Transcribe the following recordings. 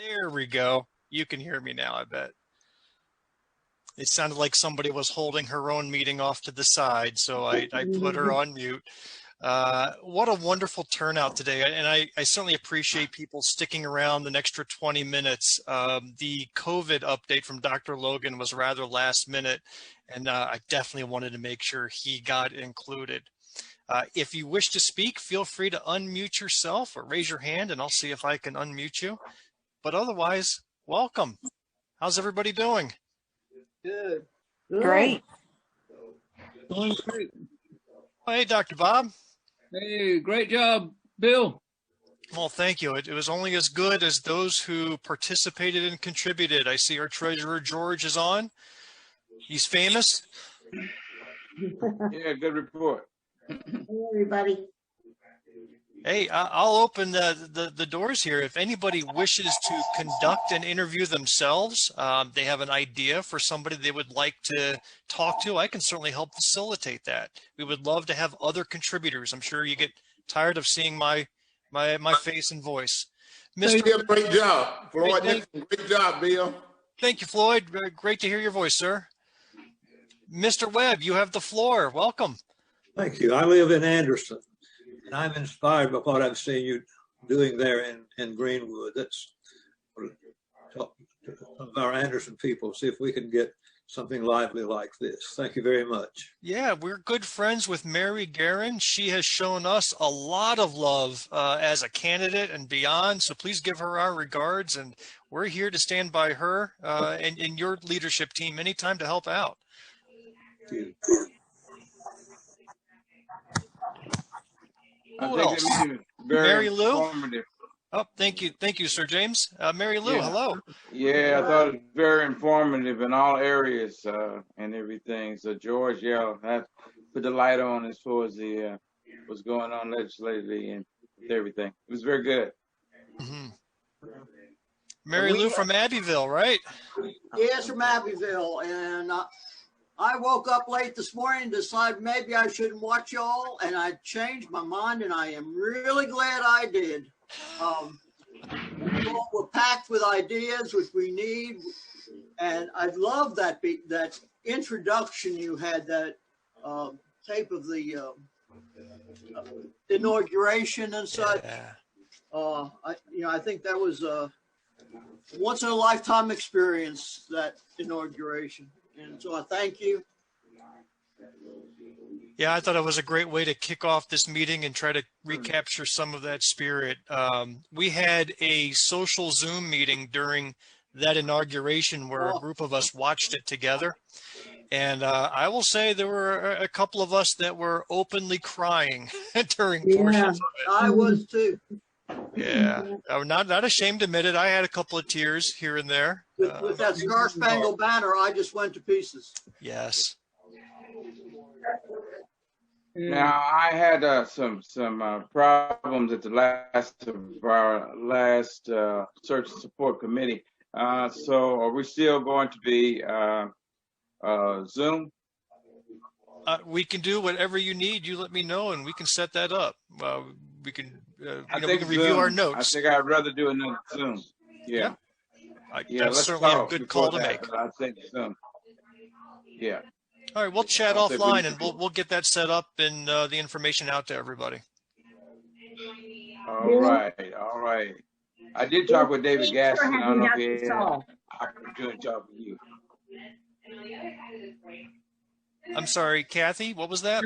There we go. You can hear me now, I bet. It sounded like somebody was holding her own meeting off to the side, so I put her on mute. What a wonderful turnout today, and I certainly appreciate people sticking around an extra 20 minutes. The COVID update from Dr. Logan was rather last minute, and I definitely wanted to make sure he got included. If you wish to speak, feel free to unmute yourself or raise your hand, and I'll see if I can unmute you. But otherwise, welcome. How's everybody doing? Good. Great. Doing great. Hey, Dr. Bob. Hey, great job, Bill. Well, thank you. It was only as good as those who participated and contributed. I see our treasurer, George, is on. He's famous. Yeah, good report. Hey, everybody. Hey, I'll open the doors here. If anybody wishes to conduct an interview themselves, they have an idea for somebody they would like to talk to, I can certainly help facilitate that. We would love to have other contributors. I'm sure you get tired of seeing my face and voice. You did a great job, Floyd. Great job, Bill. Thank you, Floyd. Great to hear your voice, sir. Mr. Webb, you have the floor. Welcome. Thank you. I live in Anderson. And I'm inspired by what I've seen you doing there in Greenwood. That's talk to some of our Anderson people, see if we can get something lively like this. Thank you very much. Yeah, we're good friends with Mary Guerin. She has shown us a lot of love as a candidate and beyond. So please give her our regards. And we're here to stand by her and your leadership team anytime to help out. Thank you. Who else? Mary Lou? Informative. Oh, thank you, Sir James. Mary Lou, Yeah. hello. Yeah, I thought it was very informative in all areas and everything. So George, yeah, that put the light on as far as the what's going on legislatively and everything. It was very good. Mm-hmm. Mary Lou from Abbeville, right? Yes, from Abbeville, and I woke up late this morning and decided maybe I shouldn't watch y'all, and I changed my mind, and I am really glad I did. You all were packed with ideas, which we need, and I love that introduction you had, that tape of the inauguration and such. Yeah. I think that was a once in a lifetime experience, that inauguration. And so I thank you. Yeah, I thought it was a great way to kick off this meeting and try to recapture some of that spirit. We had a social Zoom meeting during that inauguration where a group of us watched it together. And I will say there were a couple of us that were openly crying during portions of it. I was too. Yeah, I'm not ashamed to admit it. I had a couple of tears here and there. With that Star Spangled Banner, I just went to pieces. Yes. Now I had some problems at the last of our last search and support committee. So are we still going to be Zoom? We can do whatever you need. You let me know, and we can set that up. We can, we can review our notes. I think I'd rather do another Zoom. Yeah. That's certainly a good call to make. I think Zoom. Yeah. All right, we'll chat offline, and we'll get that set up and the information out to everybody. All right. I did talk with David Gaston. I don't know if he had a good job with you. I'm sorry, Kathy, what was that?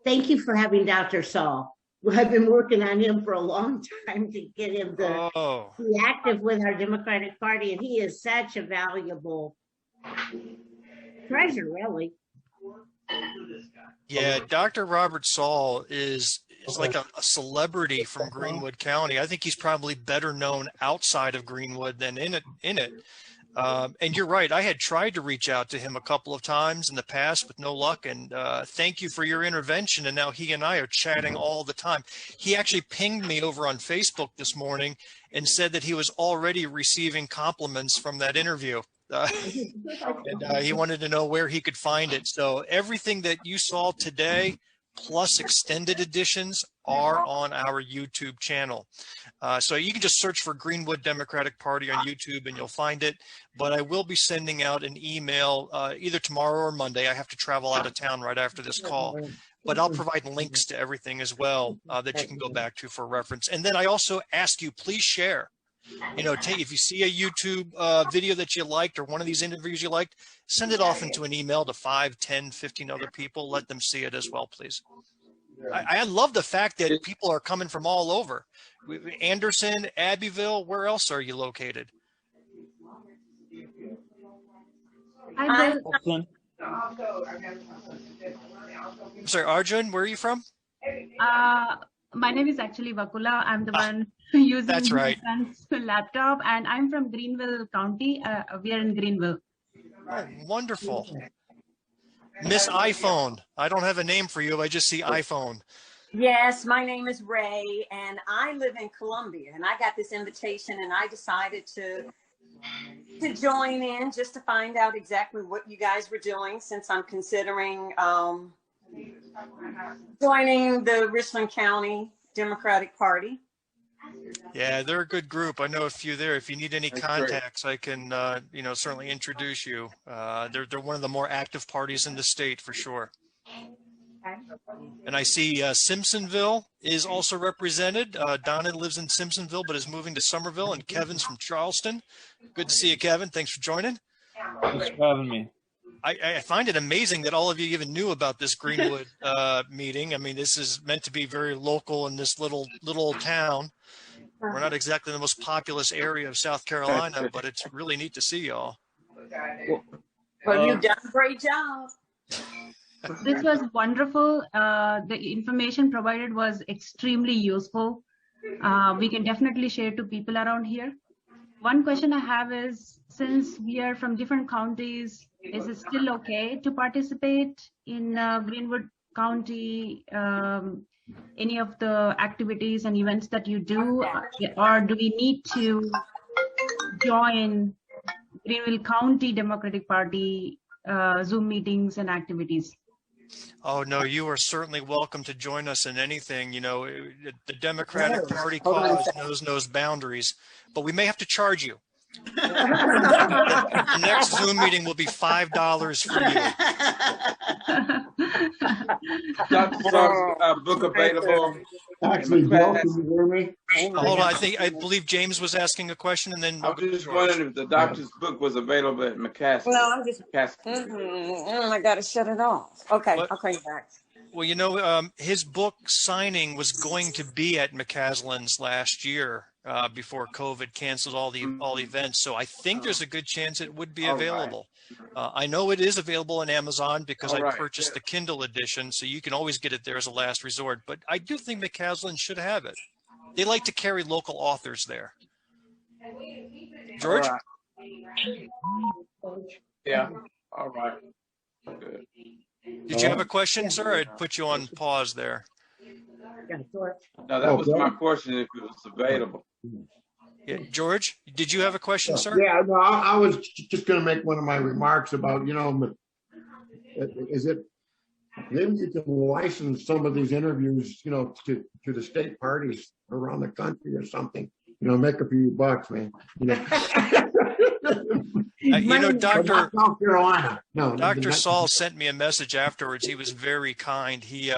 Thank you for having Dr. Saul. I've been working on him for a long time to get him to be active with our Democratic Party, and he is such a valuable treasure, really. Yeah, Dr. Robert Saul is like a celebrity from Greenwood County. I think he's probably better known outside of Greenwood than in it. And you're right. I had tried to reach out to him a couple of times in the past with no luck. And thank you for your intervention. And now he and I are chatting all the time. He actually pinged me over on Facebook this morning and said that he was already receiving compliments from that interview. And he wanted to know where he could find it. So everything that you saw today plus extended editions are on our YouTube channel. So you can just search for Greenwood Democratic Party on YouTube and you'll find it. But I will be sending out an email either tomorrow or Monday. I have to travel out of town right after this call. But I'll provide links to everything as well that you can go back to for reference. And then I also ask you, please share. You know, if you see a YouTube video that you liked or one of these interviews you liked, send it off into an email to 5, 10, 15 other people. Let them see it as well, please. I love the fact that people are coming from all over. Anderson, Abbeville, where else are you located? I'm sorry, Arjun, where are you from? My name is actually Vakula. I'm the one using that's right. my son's laptop, and I'm from Greenville County. We are in Greenville. Oh, wonderful. Miss iPhone. I don't have a name for you. I just see iPhone. Yes, my name is Ray, and I live in Columbia, and I got this invitation, and I decided to join in just to find out exactly what you guys were doing, since I'm considering joining the Richland County Democratic Party. Yeah, they're a good group. I know a few there. If you need any contacts, I can, you know, certainly introduce you. They're one of the more active parties in the state for sure. And I see Simpsonville is also represented. Donna lives in Simpsonville, but is moving to Somerville, and Kevin's from Charleston. Good to see you, Kevin. Thanks for joining. Thanks for having me. I find it amazing that all of you even knew about this Greenwood meeting. I mean, this is meant to be very local in this little town. We're not exactly the most populous area of South Carolina, but it's really neat to see y'all. Well, you've done a great job. This was wonderful. The information provided was extremely useful. We can definitely share to people around here. One question I have is, since we are from different counties, is it still okay to participate in Greenwood County, any of the activities and events that you do, or do we need to join Greenville County Democratic Party Zoom meetings and activities? Oh, no, you are certainly welcome to join us in anything. You know, the Democratic Party cause knows boundaries, but we may have to charge you. The next Zoom meeting will be $5 for you. Dr. Saul's book available. Actually, Bill, can you hear me? Hold on, I believe James was asking a question, and then I was just wondering if the doctor's book was available at McCaskey. Well, I'm just, I got to shut it off. Okay, I'll call you back. Well, you know, his book signing was going to be at McCaslin's last year before COVID canceled all the events. So I think there's a good chance it would be available. I know it is available on Amazon because I purchased the Kindle edition, so you can always get it there as a last resort. But I do think McCaslin should have it. They like to carry local authors there. George? Yeah. All right. Good. Did you have a question, sir? I'd put you on pause there. No, that was my question, if it was available. Yeah, George, did you have a question, sir? Yeah, no, I was just going to make one of my remarks about, you know, is it, maybe you can license some of these interviews, you know, to the state parties around the country or something, you know, make a few bucks, man. You know, you know, Dr. South Carolina. No, Dr. Saul sent me a message afterwards. He was very kind. He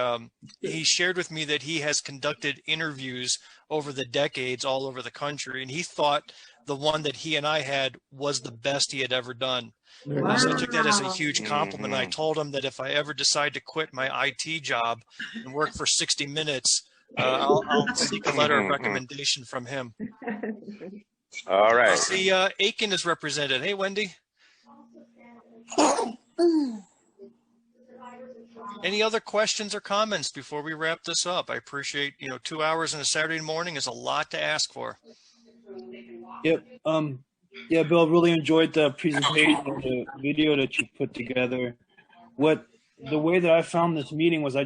shared with me that he has conducted interviews over the decades all over the country, and he thought the one that he and I had was the best he had ever done. Wow. So I took that as a huge compliment. I told him that if I ever decide to quit my IT job and work for 60 Minutes, I'll seek a letter of recommendation from him. All right. I see Aiken is represented. Hey, Wendy. Any other questions or comments before we wrap this up? I appreciate, you know, 2 hours on a Saturday morning is a lot to ask for. Yep. Yeah, Bill, really enjoyed the presentation and the video that you put together. The way that I found this meeting was I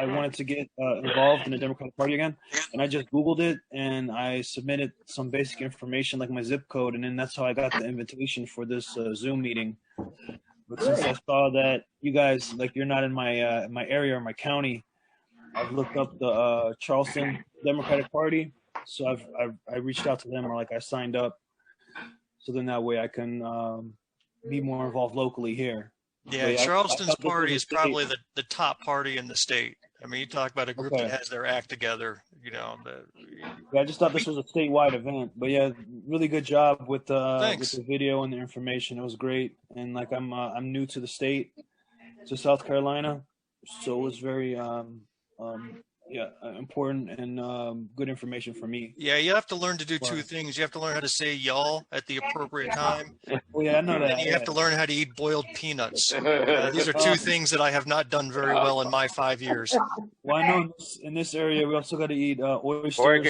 wanted to get involved in the Democratic Party again, and I just Googled it and I submitted some basic information like my zip code, and then that's how I got the invitation for this Zoom meeting. But since I saw that you guys, like, you're not in my area or my county, I've looked up the Charleston Democratic Party. So I reached out to them, or like I signed up. So then that way I can be more involved locally here. Yeah, But Charleston's I thought party this is was probably the top party in the state. I mean, you talk about a group Okay. that has their act together, you know. Yeah, I just thought this was a statewide event, but yeah, really good job with Thanks. the video and the information. It was great, and like I'm new to the state, to South Carolina, so it was very important and good information for me. Yeah, you have to learn to do two things. You have to learn how to say y'all at the appropriate time. Well, yeah, I know that. And you have to learn how to eat boiled peanuts. These are two things that I have not done very well in my 5 years. Well, I know in this area we also got to eat oysters. Work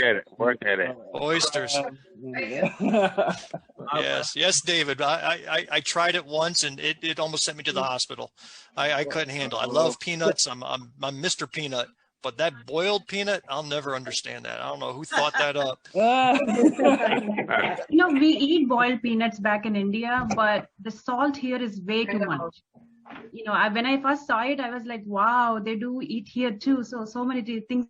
at it. Oysters. Yes, David. I tried it once and it almost sent me to the hospital. I couldn't handle it. I love peanuts. I'm Mr. Peanut. But that boiled peanut, I'll never understand that. I don't know who thought that up. You know, we eat boiled peanuts back in India, but the salt here is way too much. You know, when I first saw it, I was like, wow, they do eat here too. So many things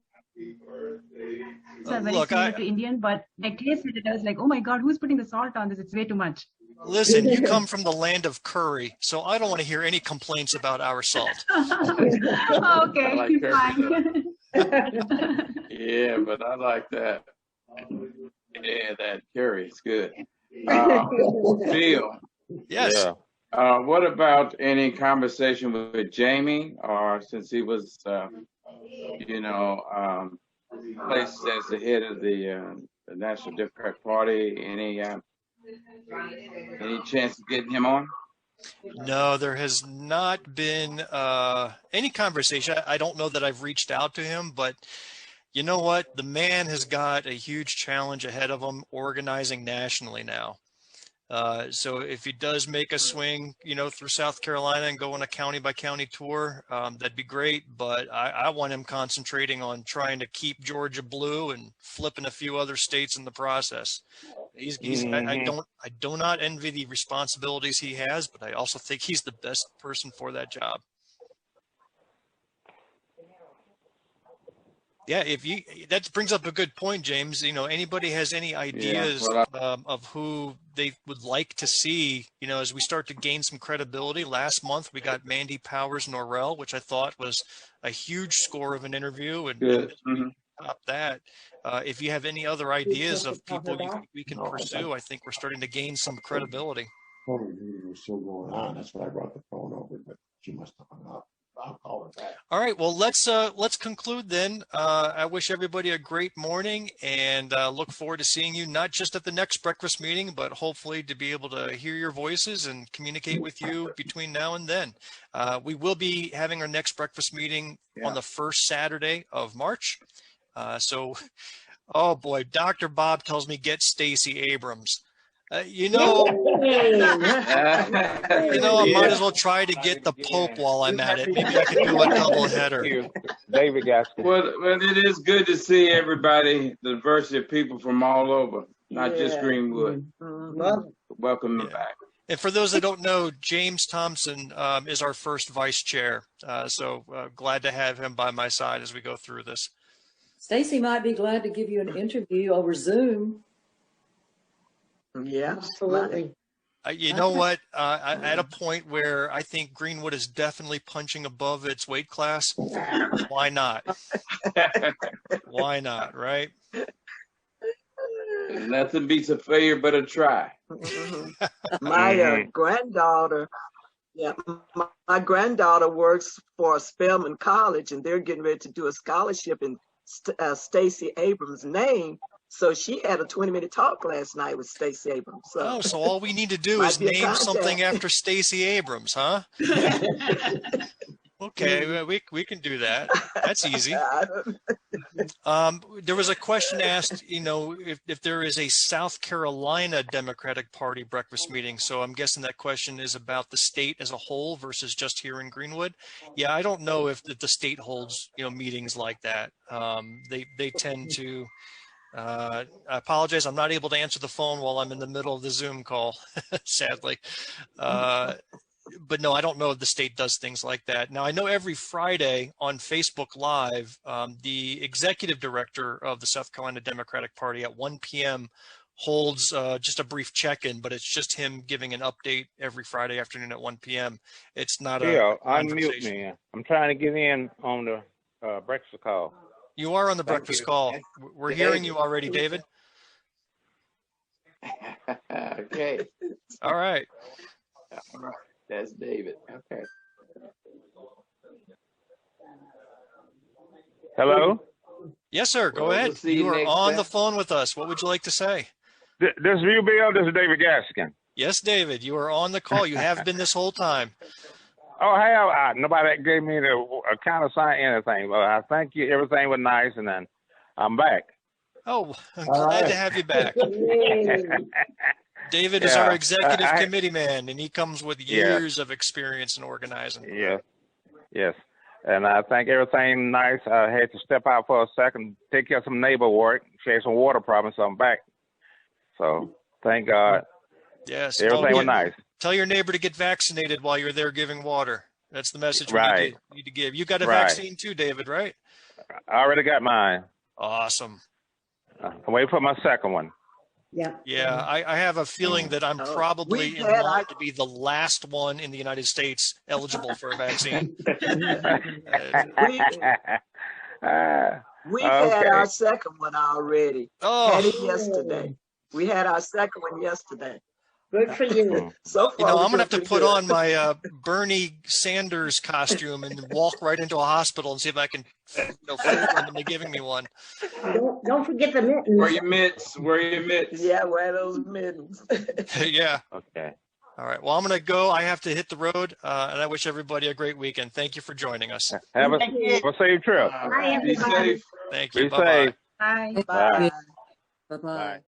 are very similar to Indian, but I tasted it. I was like, oh my God, who's putting the salt on this? It's way too much. Listen, you come from the land of curry, so I don't want to hear any complaints about our salt. Okay, like fine. Yeah, but I like that. Yeah, that curry is good. Phil. Yes. What about any conversation with Jamie, or since he was, placed as the head of the National Democratic Party, any chance of getting him on? No, there has not been any conversation. I don't know that I've reached out to him, but you know what? The man has got a huge challenge ahead of him organizing nationally now. So if he does make a swing, through South Carolina and go on a county by county tour, that'd be great. But I want him concentrating on trying to keep Georgia blue and flipping a few other states in the process. I do not envy the responsibilities he has, but I also think he's the best person for that job. Yeah, that brings up a good point, James. Anybody has any ideas of who they would like to see, as we start to gain some credibility. Last month, we got Mandy Powers Norrell, which I thought was a huge score of an interview. And top that, if you have any other ideas of people we can pursue, I think we're starting to gain some credibility. Meeting was still going on. That's why I brought the phone over, but she must have hung up. I'll call her back. All right. Well, let's conclude then. I wish everybody a great morning and look forward to seeing you, not just at the next breakfast meeting, but hopefully to be able to hear your voices and communicate with you between now and then. We will be having our next breakfast meeting on the first Saturday of March. Oh boy, Dr. Bob tells me get Stacey Abrams. I might as well try to get the Pope while I'm at it. Maybe I can do a double header. David got you. Well, it is good to see everybody, the diversity of people from all over, not just Greenwood. Welcome them back. And for those that don't know, James Thompson is our first vice chair. So glad to have him by my side as we go through this. Stacey might be glad to give you an interview over Zoom. Yeah, absolutely. You know what? At a point where I think Greenwood is definitely punching above its weight class, why not? Why not, right? Nothing beats a failure but a try. My granddaughter, my granddaughter works for Spelman College, and they're getting ready to do a scholarship in Stacey Abrams' name. So she had a 20-minute talk last night with Stacey Abrams. So all we need to do is name something after Stacey Abrams, huh? Okay, we can do that. That's easy. There was a question asked, if there is a South Carolina Democratic Party breakfast meeting. So I'm guessing that question is about the state as a whole versus just here in Greenwood. Yeah, I don't know if the state holds, meetings like that. They tend to. I apologize. I'm not able to answer the phone while I'm in the middle of the Zoom call, sadly. but no, I don't know if the state does things like that. Now, I know every Friday on Facebook Live, the executive director of the South Carolina Democratic Party at 1 p.m. holds just a brief check-in, but it's just him giving an update every Friday afternoon at 1 p.m. It's not a unmute me. I'm trying to get in on the breakfast call. You are on the breakfast call. We're hearing you already, David. Okay. All right. That's David. Okay. Hello? Yes, sir. Go ahead. We'll see you you are next on time. the phone with us. What would you like to say? This is you, Bill. This is David Gaskin. Yes, David. You are on the call. You have been this whole time. Oh, hell, nobody gave me the kind of sign anything. But I thank you. Everything was nice, and then I'm back. Oh, I'm glad to have you back. David is our executive committee man, and he comes with years of experience in organizing. Yes. And I think everything nice. I had to step out for a second, take care of some neighbor work, share some water problems, so I'm back. So thank God. Yes. Everything was nice. Tell your neighbor to get vaccinated while you're there giving water. That's the message we need to give. You got a vaccine too, David, right? I already got mine. Awesome. I'm waiting for my second one. Yeah, I have a feeling that I'm probably in line to be the last one in the United States eligible for a vaccine. We had our second one already. Had it yesterday. We had our second one yesterday. Good for you. So far, I'm going to have to put on my Bernie Sanders costume and walk right into a hospital and see if I can fool them into giving me one. Don't forget the mittens. Wear your mitts. Wear your mitts. Yeah, wear those mittens. Yeah. Okay. All right. Well, I'm going to go. I have to hit the road, and I wish everybody a great weekend. Thank you for joining us. Have a safe trip. Bye, Be everybody. safe. Thank you. Be safe. Bye. Bye. Bye-bye. Bye.